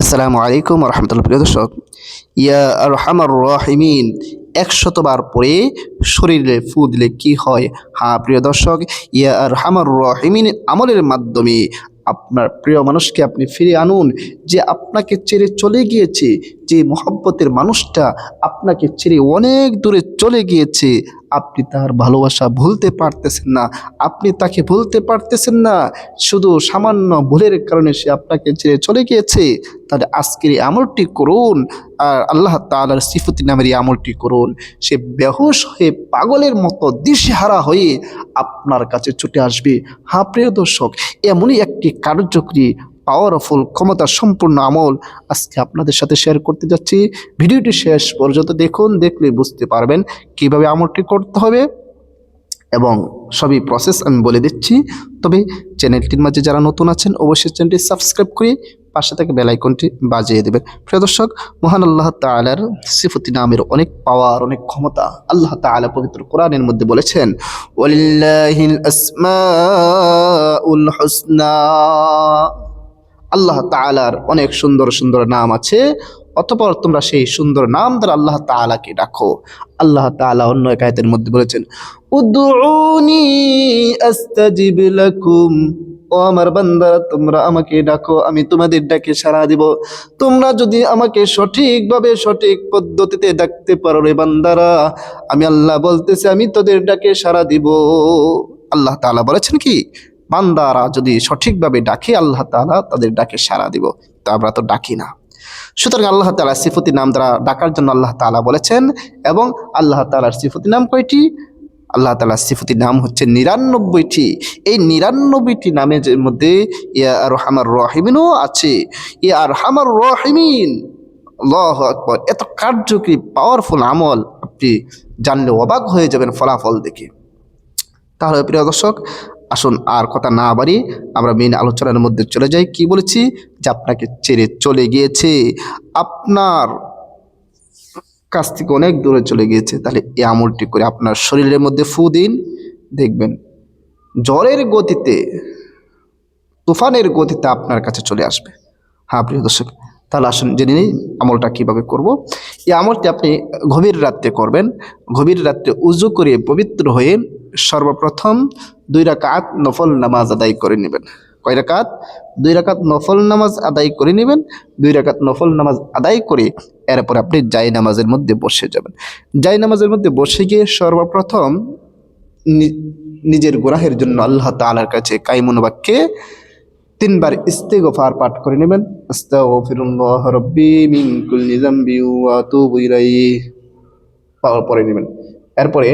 আসসালামু আলাইকুম রহমতুল্লাহ। প্রিয় দর্শক, ইয়া আরহামার রাহিমিন ১০০বার পরে শরীরে ফু দিলে কি হয়? হ্যাঁ প্রিয় দর্শক, ইয়া আরহামার রাহিমিন আমলের মাধ্যমে আপনার প্রিয় মানুষকে আপনি ফিরে আনুন। যে আপনাকে ছেড়ে চলে গিয়েছে, যে মহব্বতের মানুষটা আপনাকে ছেড়ে অনেক দূরে চলে গিয়েছে, আপনি তার ভালোবাসা ভুলতে পারতেছেন না, আপনি তাকে ভুলতে পারতেছেন না, শুধু সামান্য ভুলের কারণে সে আপনাকে ছেড়ে চলে গিয়েছে। তাহলে আজকের এই আমলটি করুন, আর আল্লাহ তাআলার সিফতি নামের এই আমলটি করুন। সে বেহুশ হয়ে পাগলের মতো দিশেহারা হয়ে আপনার কাছে ছুটে আসবে। হ্যাঁ প্রিয় দর্শক, এমনই একটি কার্যকরী পাওয়ারফুল ক্ষমতা সম্পূর্ণ আমল আজকে আপনাদের সাথে শেয়ার করতে যাচ্ছি। ভিডিওটি শেষ পর্যন্ত দেখুন, দেখলে বুঝতে পারবেন কিভাবে আমলটি করতে হবে এবং সবই প্রসেস আমি বলে দিচ্ছি। তবে চ্যানেলটির মাঝে যারা নতুন আছেন অবশ্যই চ্যানেলটি সাবস্ক্রাইব করে পাশে থেকে বেল আইকনটি বাজিয়ে দেবেন। প্রিয় দর্শক, মহান আল্লাহ তাআলার সিফতি নামের অনেক পাওয়ার, অনেক ক্ষমতা। আল্লাহ তাআলা পবিত্র কোরআনের মধ্যে বলেছেন, ওয়ালিল্লাহিল আসমাউল হুসনা। আল্লাহ তাআলার অনেক সুন্দর সুন্দর নাম আছে, অতঃপর তোমরা সেই সুন্দর নাম দ্বারা আল্লাহ তাআলাকে ডাকো। আল্লাহ তাআলা অন্য এক আয়াতের মধ্যে বলেছেন, উদউনি আস্তাজিব লাকুম। ও আমার বান্দারা, তোমরা আমাকে ডাকো, আমি তোমাদের ডাকে সাড়া দিব। তোমরা যদি আমাকে সঠিকভাবে সঠিক পদ্ধতিতে ডাকতে পারো রে বান্দারা, আমি আল্লাহ বলতেছি আমি তোদের ডাকে সাড়া দিব। আল্লাহ তাআলা বলেছেন কি, বান্দারা যদি সঠিকভাবে ডাকে আল্লাহ তাআলা তাদের ডাকে সাড়া দিব। তা আমরা তো ডাকি না। সুতরাং আল্লাহ তাআলা সিফতি নাম দ্বারা ডাকার জন্য আল্লাহ তাআলা বলেছেন। এবং আল্লাহ তাআলার সিফতি নাম কয়টি? আল্লাহ তাআলার সিফতি নাম হচ্ছে ৯৯টি। এই ৯৯টি নামের মধ্যে ইয়া আরহামার রাহিমিনও আছে। ইয়া আরহামার রাহিমিন, আল্লাহু আকবার, এত কার্যকরী পাওয়ারফুল আমল আপনি জানলে অবাক হয়ে যাবেন ফলাফল দেখে। তাহলে প্রিয় দর্শক, আসুন আর কথা না বাড়ি আমরা মেইন আলোচনার মধ্যে চলে যাই। কি বলেছি? যে আপনাকে ছেড়ে চলে গিয়েছে, আপনার কাছ থেকে অনেক দূরে চলে গিয়েছে। তাহলে এই আমলটি করে আপনার শরীরের মধ্যে ফু দিন, দেখবেন ঝড়ের গতিতে, তুফানের গতিতে আপনার কাছে চলে আসবে। হ্যাঁ প্রিয় দর্শক, তাহলে আসুন জেনে নিই আমলটা কীভাবে করব। এই আমলটি আপনি গভীর রাত্রে করবেন। গভীর রাত্রে উজু করে পবিত্র হয়ে সর্বপ্রথম 2 রাকাত নফল নামাজ আদায় করে নেবেন। কয় রাকাত? 2 রাকাত নফল নামাজ আদায় করে নেবেন। 2 রাকাত নফল নামাজ আদায় করে এরপর আপনি জাই নামাজের মধ্যে বসে যাবেন। জাই নামাজের মধ্যে বসে গিয়ে সর্বপ্রথম নিজের গুনাহের জন্য আল্লাহ তাআলার কাছে কাইমুন বাক্যে 3 বার ইস্তিগফার পাঠ করে নেবেন। আস্তাগফিরুল্লাহ রাব্বি মিন কুল্লি যামবি ওয়া আতুবু ইলাইহি পড়ে নেবেন। এরপরে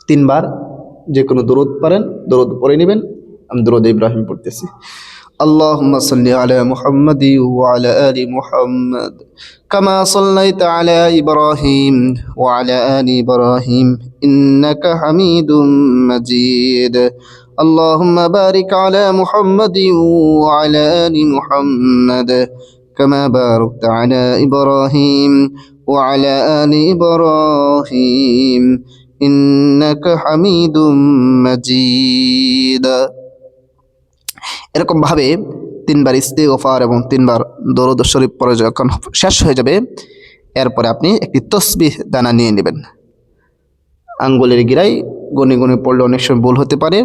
3 বার যে কোনো দরুদ পারেন, দরুদ পড়ে নেবেন। আমি দরুদ ইব্রাহিম পড়তেছি। اللهم صل على محمد وعلى آل محمد كما صليت على إبراهيم وعلى آل إبراهيم إنك حميد مجيد اللهم بارك على محمد وعلى آل محمد كما باركت على إبراهيم وعلى آل إبراهيم إنك حميد مجيد। এরকম ভাবে 3 বার ইস্তিগফার এবং 3 বার দরুদ শরীফ পড়ে যখন শেষ হয়ে যাবে, এরপরে আপনি একটি তসবিহ দানা নিয়ে নেবেন। আঙ্গুলের গিরায় গনে গনে পড়লে অনেক সময় ভুল হতে পারে,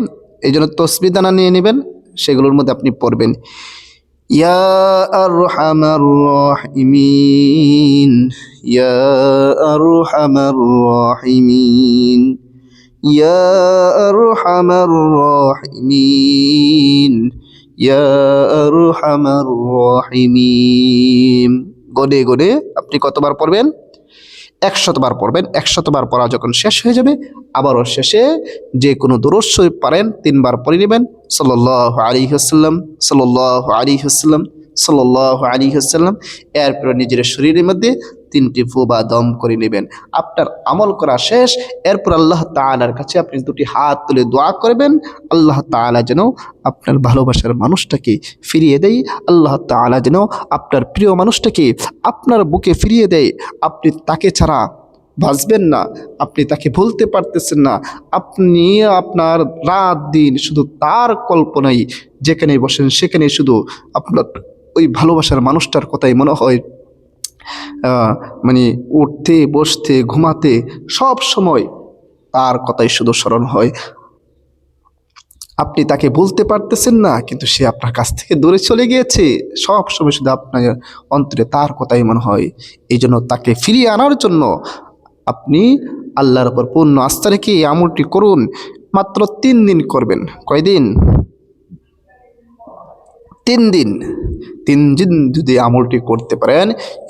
এই জন্য তসবিহ দানা নিয়ে নেবেন। সেগুলোর মধ্যে আপনি পড়বেন, ইয়া আরহামার রাহিমিন, ইয়া আরহামার রাহিমিন, ইয়া আরহামার রাহিমিন, ইয়া আরহামার রাহিমিন। গনে গনে আপনি কতবার পড়বেন? 100বার পড়বেন। 100বার পড়া যখন শেষ হয়ে যাবে, আবারও শেষে যে কোনো দরুদ শরীফ পারেন 3 বার পড়ে নেবেন। সাল্লাল্লাহু আলাইহি ওয়াসাল্লাম, সাল্লাল্লাহু আলাইহি ওয়াসাল্লাম, সাল্লাল্লাহু আলাইহি ওয়াসাল্লাম। এরপর নিজের শরীরের মধ্যে 3টি ফু বা দম করে নেবেন। আপনার আমল করা শেষ। এরপর আল্লাহ তাআলার কাছে আপনি 2টি হাত তুলে দোয়া করবেন, আল্লাহ তাআলা যেন আপনার ভালোবাসার মানুষটাকে ফিরিয়ে দেয়। আল্লাহ তাআলা যেন আপনার প্রিয় মানুষটাকে আপনার বুকে ফিরিয়ে দেয়। আপনি তাকে ছাড়া বাঁচবেন না, আপনি তাকে ভুলতে পারতেছেন না। আপনি আপনার রাত দিন শুধু তার কল্পনায় যেখানে বসেন সেখানে শুধু আপনার ওই ভালোবাসার মানুষটার কথাই মনে হয়, মানে উঠতে বসতে ঘুমাতে সব সময় তার কথাই শুধু স্মরণ হয়। আপনি তাকে বলতে পারতেছেন না, কিন্তু সে আপনার কাছ থেকে দূরে চলে গিয়েছে, সব সময় শুধু আপনার অন্তরে তার কথাই মনে হয়। এই জন্য তাকে ফিরিয়ে আনার জন্য আপনি আল্লাহর উপর পূর্ণ আস্থা রেখে এই আমলটি করুন। মাত্র 3 দিন করবেন। কয়দিন? 3 দিন। 3 দিন যদি আমলটি করতে পারেন,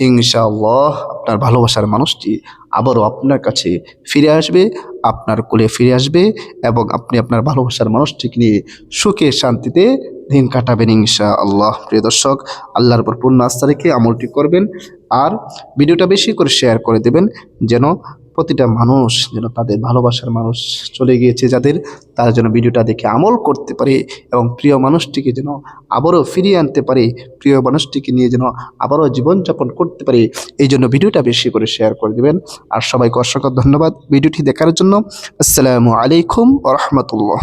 ইনশাআল্লাহ আপনার ভালোবাসার মানুষটি আবারও আপনার কাছে ফিরে আসবে, আপনার কোলে ফিরে আসবে, এবং আপনি আপনার ভালোবাসার মানুষটিকে নিয়ে সুখে শান্তিতে দিন কাটাবেন ইনশাআল্লাহ। প্রিয় দর্শক, আল্লাহর উপর পূর্ণ আস্থা রেখে আমলটি করবেন, আর ভিডিওটা বেশি করে শেয়ার করে দেবেন, যেন প্রতিটা মানুষ, যেন তাদের ভালোবাসার মানুষ চলে গিয়েছে যাদের, তারা যেন ভিডিওটা দেখে আমল করতে পারে এবং প্রিয় মানুষটিকে যেন আবারও ফিরিয়ে আনতে পারে, প্রিয় মানুষটিকে নিয়ে যেন আবারও জীবনযাপন করতে পারে। এই জন্য ভিডিওটা বেশি করে শেয়ার করে দেবেন। আর সবাইকে অসংখ্য ধন্যবাদ ভিডিওটি দেখার জন্য। আসসালামু আলাইকুম ওয়া রাহমাতুল্লাহ।